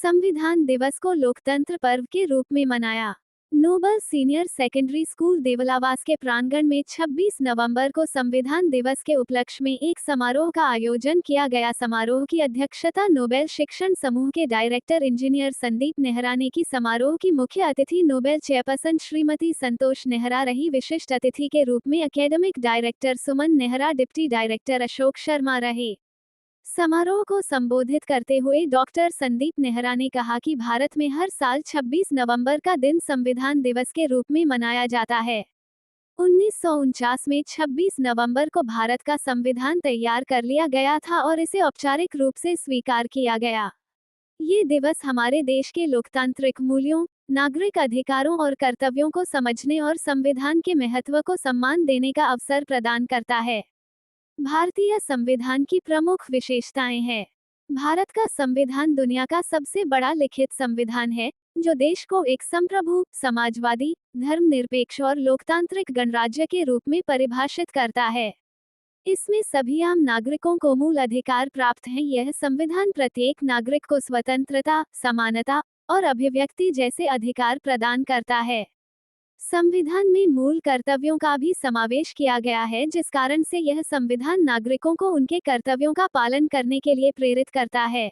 संविधान दिवस को लोकतंत्र पर्व के रूप में मनाया। नोबल सीनियर सेकेंडरी स्कूल देवलावास के प्रांगण में 26 नवंबर को संविधान दिवस के उपलक्ष्य में एक समारोह का आयोजन किया गया। समारोह की अध्यक्षता नोबेल शिक्षण समूह के डायरेक्टर इंजीनियर संदीप नेहरा ने की। समारोह की मुख्य अतिथि नोबेल चेयरपर्सन श्रीमती संतोष नेहरा रही। विशिष्ट अतिथि के रूप में एकेडमिक डायरेक्टर सुमन नेहरा, डिप्टी डायरेक्टर अशोक शर्मा रहे। समारोह को संबोधित करते हुए डॉक्टर संदीप नेहरा ने कहा कि भारत में हर साल 26 नवंबर का दिन संविधान दिवस के रूप में मनाया जाता है। 1949 में 26 नवंबर को भारत का संविधान तैयार कर लिया गया था और इसे औपचारिक रूप से स्वीकार किया गया। ये दिवस हमारे देश के लोकतांत्रिक मूल्यों, नागरिक अधिकारों और कर्तव्यों को समझने और संविधान के महत्व को सम्मान देने का अवसर प्रदान करता है। भारतीय संविधान की प्रमुख विशेषताएं हैं। भारत का संविधान दुनिया का सबसे बड़ा लिखित संविधान है, जो देश को एक संप्रभु, समाजवादी, धर्मनिरपेक्ष और लोकतांत्रिक गणराज्य के रूप में परिभाषित करता है। इसमें सभी आम नागरिकों को मूल अधिकार प्राप्त हैं। यह संविधान प्रत्येक नागरिक को स्वतंत्रता, समानता और अभिव्यक्ति जैसे अधिकार प्रदान करता है। संविधान में मूल कर्तव्यों का भी समावेश किया गया है, जिस कारण से यह संविधान नागरिकों को उनके कर्तव्यों का पालन करने के लिए प्रेरित करता है।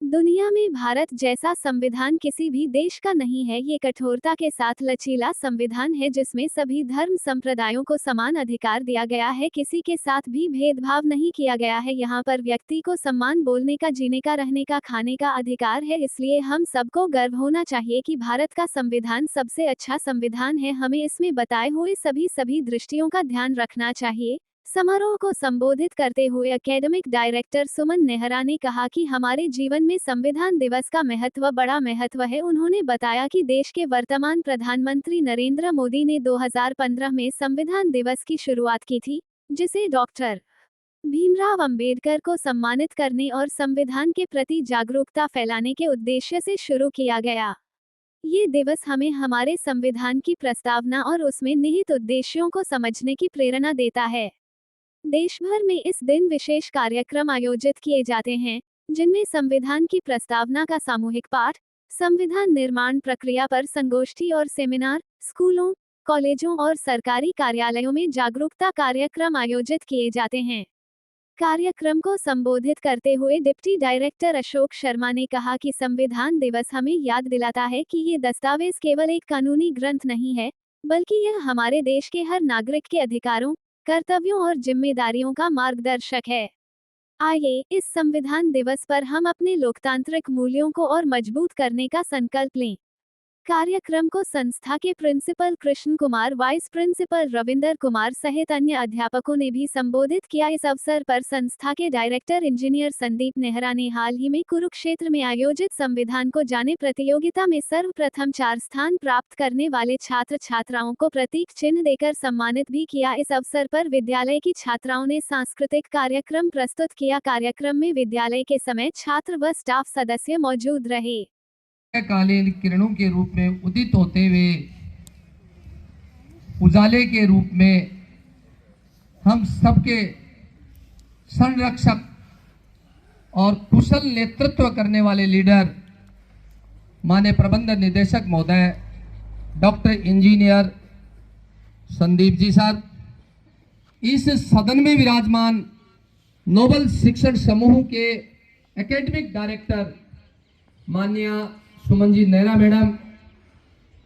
दुनिया में भारत जैसा संविधान किसी भी देश का नहीं है। ये कठोरता के साथ लचीला संविधान है, जिसमें सभी धर्म संप्रदायों को समान अधिकार दिया गया है। किसी के साथ भी भेदभाव नहीं किया गया है। यहाँ पर व्यक्ति को सम्मान, बोलने का, जीने का, रहने का, खाने का अधिकार है। इसलिए हम सबको गर्व होना चाहिए कि भारत का संविधान सबसे अच्छा संविधान है। हमें इसमें बताए हुए सभी दृष्टियों का ध्यान रखना चाहिए। समारोह को संबोधित करते हुए एकेडमिक डायरेक्टर सुमन नेहरा ने कहा कि हमारे जीवन में संविधान दिवस का बड़ा महत्व है। उन्होंने बताया कि देश के वर्तमान प्रधानमंत्री नरेंद्र मोदी ने 2015 में संविधान दिवस की शुरुआत की थी, जिसे डॉक्टर भीमराव अंबेडकर को सम्मानित करने और संविधान के प्रति जागरूकता फैलाने के उद्देश्य से शुरू किया गया। ये दिवस हमें हमारे संविधान की प्रस्तावना और उसमें निहित उद्देश्यों को समझने की प्रेरणा देता है। देश भर में इस दिन विशेष कार्यक्रम आयोजित किए जाते हैं, जिनमें संविधान की प्रस्तावना का सामूहिक पाठ, संविधान निर्माण प्रक्रिया पर संगोष्ठी और सेमिनार, स्कूलों, कॉलेजों और सरकारी कार्यालयों में जागरूकता कार्यक्रम आयोजित किए जाते हैं। कार्यक्रम को संबोधित करते हुए डिप्टी डायरेक्टर अशोक शर्मा ने कहा कि संविधान दिवस हमें याद दिलाता है कि ये दस्तावेज केवल एक कानूनी ग्रंथ नहीं है, बल्कि यह हमारे देश के हर नागरिक के अधिकारों, कर्तव्यों और जिम्मेदारियों का मार्गदर्शक है। आइए इस संविधान दिवस पर हम अपने लोकतांत्रिक मूल्यों को और मजबूत करने का संकल्प लें। कार्यक्रम को संस्था के principal Krishna Kumar, vice principal Ravinder Kumar सहित अन्य अध्यापकों ने भी संबोधित किया। इस अवसर पर संस्था के डायरेक्टर इंजीनियर संदीप नेहरा ने हाल ही में कुरुक्षेत्र में आयोजित संविधान को जाने प्रतियोगिता में सर्वप्रथम 4 स्थान प्राप्त करने वाले छात्र छात्राओं को प्रतीक चिन्ह देकर सम्मानित भी किया। इस अवसर पर विद्यालय की छात्राओं ने सांस्कृतिक कार्यक्रम प्रस्तुत किया। कार्यक्रम में विद्यालय के समय छात्र व स्टाफ सदस्य मौजूद रहे। कालीन किरणों के रूप में उदित होते हुए उजाले के रूप में हम सबके संरक्षक और कुशल नेतृत्व करने वाले लीडर माननीय प्रबंध निदेशक महोदय doctor engineer Sandeep ji sir, इस सदन में विराजमान नोबल शिक्षण समूह के एकेडमिक डायरेक्टर माननीय सुमन जी नेहरा मैडम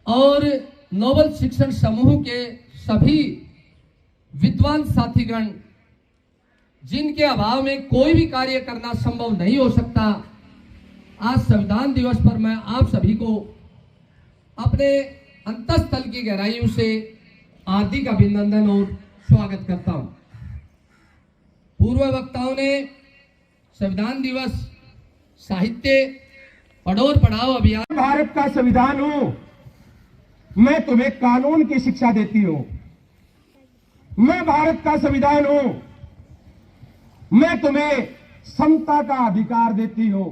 और नोबल शिक्षण समूह के सभी विद्वान साथीगण, जिनके अभाव में कोई भी कार्य करना संभव नहीं हो सकता, आज संविधान दिवस पर मैं आप सभी को अपने अंतःस्थल की गहराइयों से हार्दिक अभिनंदन और स्वागत करता हूं। पूर्व वक्ताओं ने संविधान दिवस, साहित्य, पढ़ो और पढ़ाओ अभियान, भारत का संविधान हूं, मैं तुम्हें कानून की शिक्षा देती हूं। मैं भारत का संविधान हूं, मैं तुम्हें समता का अधिकार देती हूं।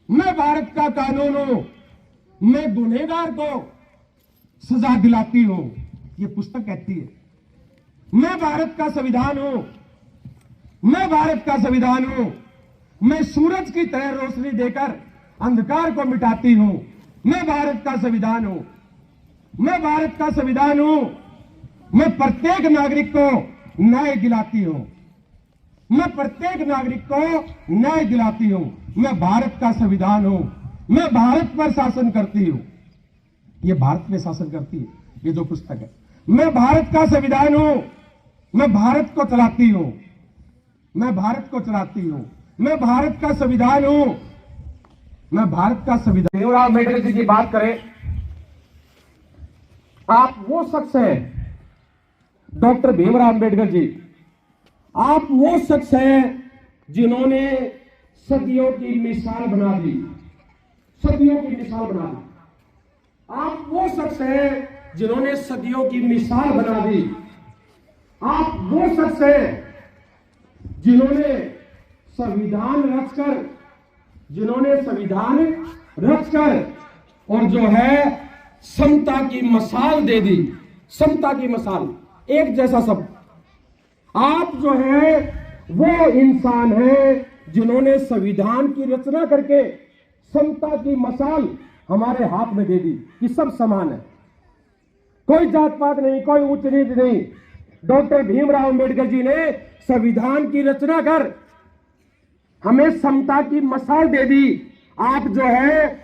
मैं भारत का कानून हूं, मैं गुनहगार को सजा दिलाती हूं। ये पुस्तक कहती है। मैं भारत का संविधान हूं, मैं भारत का संविधान हूं, मैं सूरज की तरह रोशनी देकर अंधकार को मिटाती हूं। मैं भारत का संविधान हूं, मैं भारत का संविधान हूं। मैं प्रत्येक नागरिक को न्याय दिलाती हूं, मैं प्रत्येक नागरिक को न्याय दिलाती हूं। मैं भारत का संविधान हूं, मैं भारत पर शासन करती हूं। ये भारत में शासन करती है, ये जो पुस्तक है। मैं भारत का संविधान हूं, मैं भारत को चलाती हूं, मैं भारत को चलाती हूं। मैं भारत का संविधान हूं, मैं भारत का संविधान। भीमराव अम्बेडकर जी की बात करें, आप वो शख्स हैं, डॉक्टर भीमराव अम्बेडकर जी, आप वो शख्स हैं जिन्होंने सदियों की मिसाल बना दी, सदियों की मिसाल बना दी। आप वो शख्स हैं जिन्होंने सदियों की मिसाल बना दी। आप वो शख्स हैं जिन्होंने संविधान रचकर, जिन्होंने संविधान रचकर और जो है समता की मसाल दे दी, समता की मसाल, एक जैसा सब। आप जो है वो इंसान हैं जिन्होंने संविधान की रचना करके समता की मसाल हमारे हाथ में दे दी कि सब समान है, कोई जात पात नहीं, कोई उच्च नीच नहीं। डॉक्टर भीमराव अम्बेडकर जी ने संविधान की रचना कर हमें समता की मसाल दे दी। आप जो है